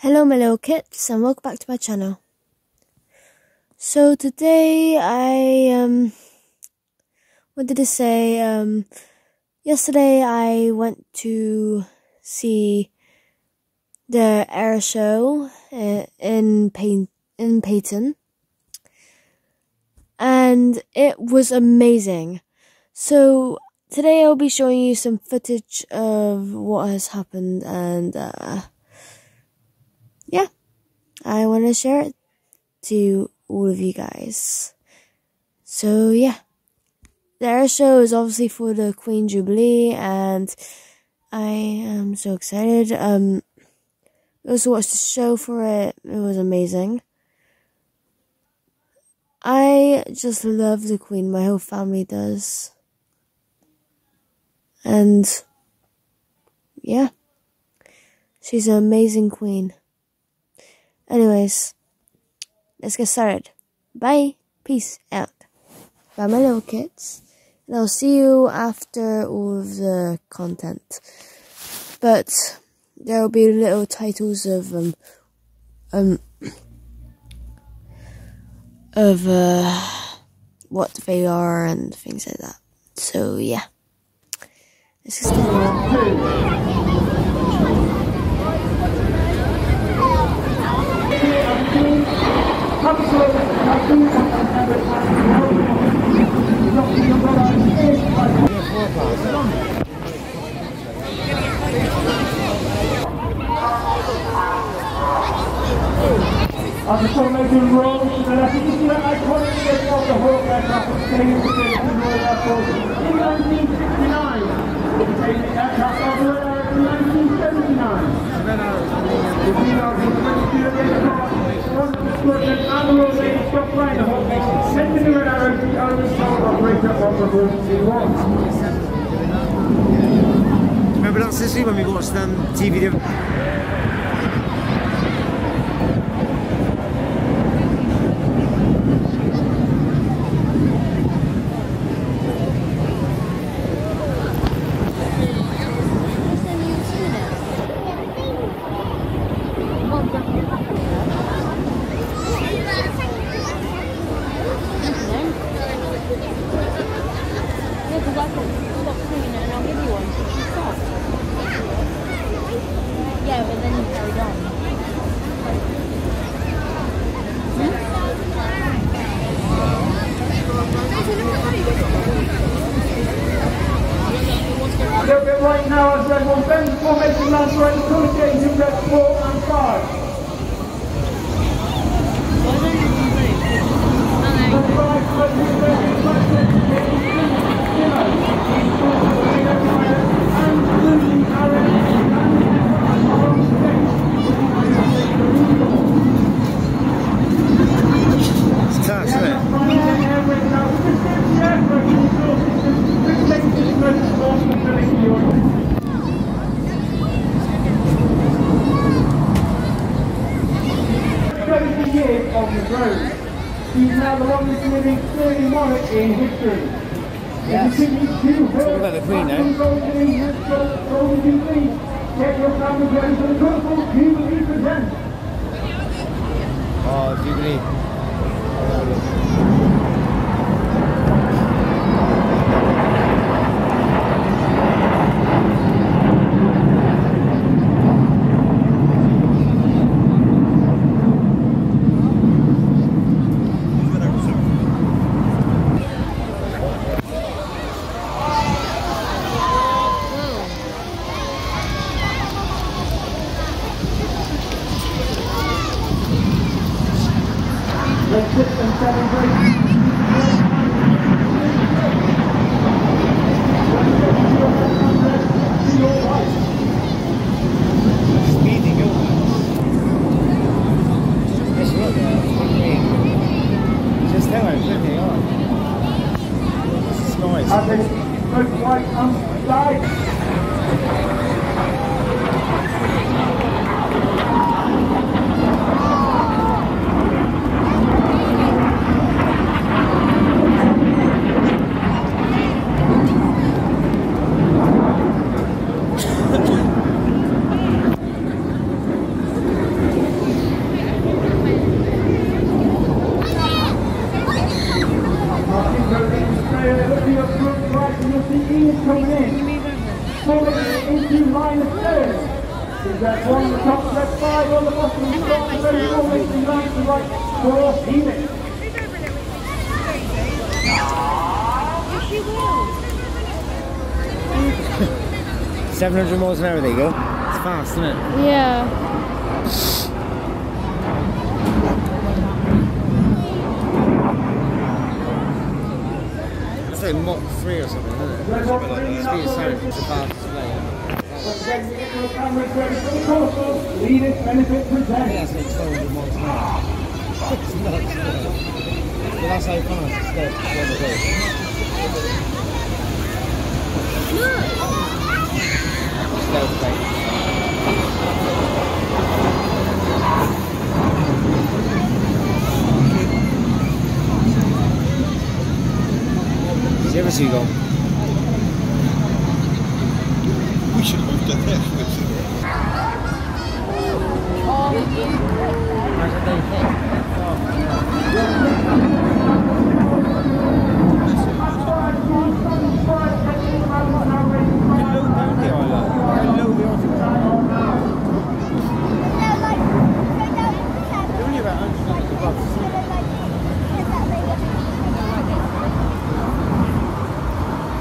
Hello my little kits and welcome back to my channel. So today I wanted to say yesterday I went to see the air show in Peyton and it was amazing. So today I'll be showing you some footage of what has happened and yeah, I want to share it to all of you guys. So yeah, the air show is obviously for the Queen Jubilee and I am so excited. I also watched the show for it. It was amazing. I just love the Queen. My whole family does. And yeah, she's an amazing Queen. Anyways, let's get started. Bye. Peace out. Bye my little kids. And I'll see you after all of the content. But there will be little titles of what they are and things like that. So yeah. Let's get started. As the formation rolls to the left, you can see that iconic shape of the Hawk aircraft that came into the Royal Air Force in 1969. It became the aircraft of the Royal Air in 1979. The females were 22 at the aircraft, one of the squadron and the Royal Navy stopped flying the Hawk, sending the Red Arrow to the only sole operator of the Horse C1. Remember that, Sissy, when we watched TV? Yeah, but then you carried on. A little bit right now as everyone bends the formation lands right in the colour change in red 4 and 5. On the road. He's now the longest living 30 monarch in history. Yes. Talk about the Queen now. Get your families ready for the colourful Jubilee present. Oh, Jubilee. Let's sit and celebrate. Speeding over. Yes, look there. Just how I'm flipping on. This is nice. As they look right on side. That's one on the top, that's 5 on the bottom, and start to very almost in line to right for Phoenix. Yes, she will. 700 miles an hour, there you go. It's fast, isn't it? Yeah. It's like Mach 3 or something, isn't it? Speed of sound, it's a fast display. Leaders benefit present. That's like 1200 miles an hour. It's nuts, isn't it? But that's how fast it's dead. Did you ever see go? We should have done this.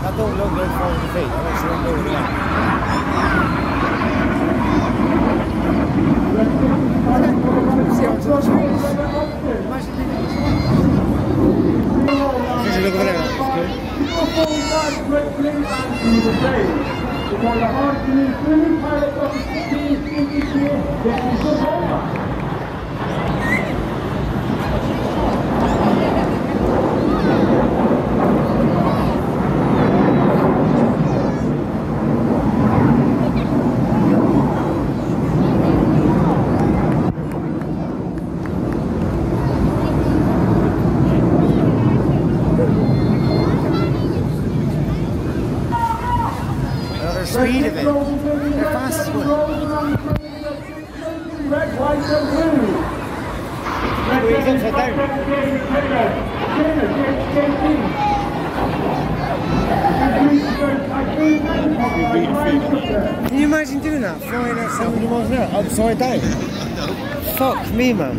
That don't look like 400 feet. I'm actually not doing that. See onto the trees. Imagine being this one. There's a look over there. That's good. Because the hard to move through pilot of the speed in this year, this is the bomber. Speed of it. They're fast as well. Red, white, and blue. Where you going for down? Can you imagine doing that? Flying at 700 miles an hour upside down? Fuck me, man.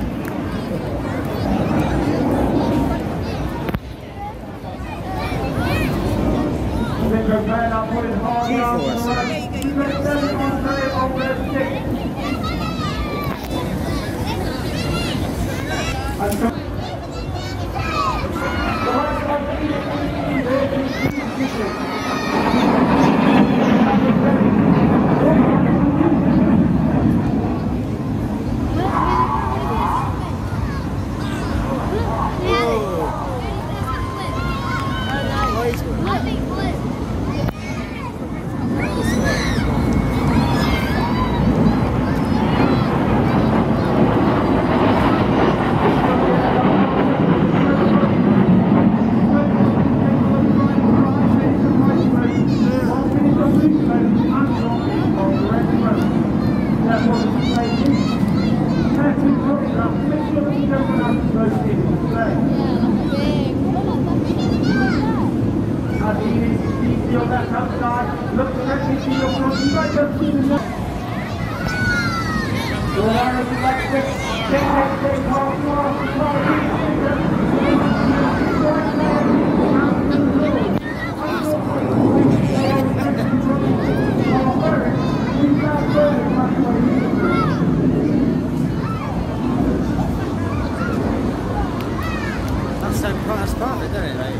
That's perfect, isn't it? Like,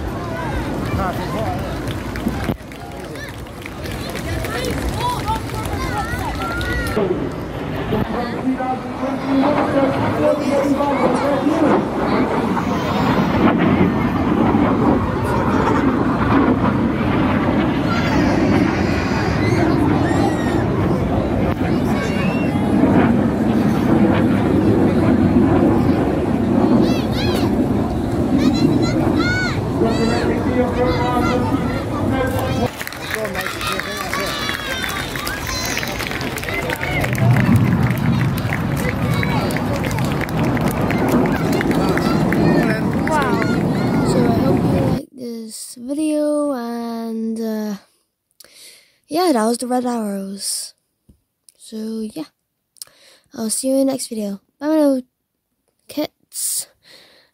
perfect water, isn't video, and yeah, that was the red arrows. So yeah. I'll see you in the next video. Bye, my little kits.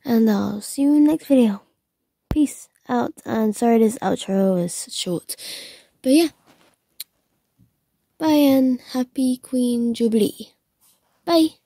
And I'll see you in the next video. Peace out. And sorry this outro is short. But yeah. Bye and happy Queen Jubilee. Bye.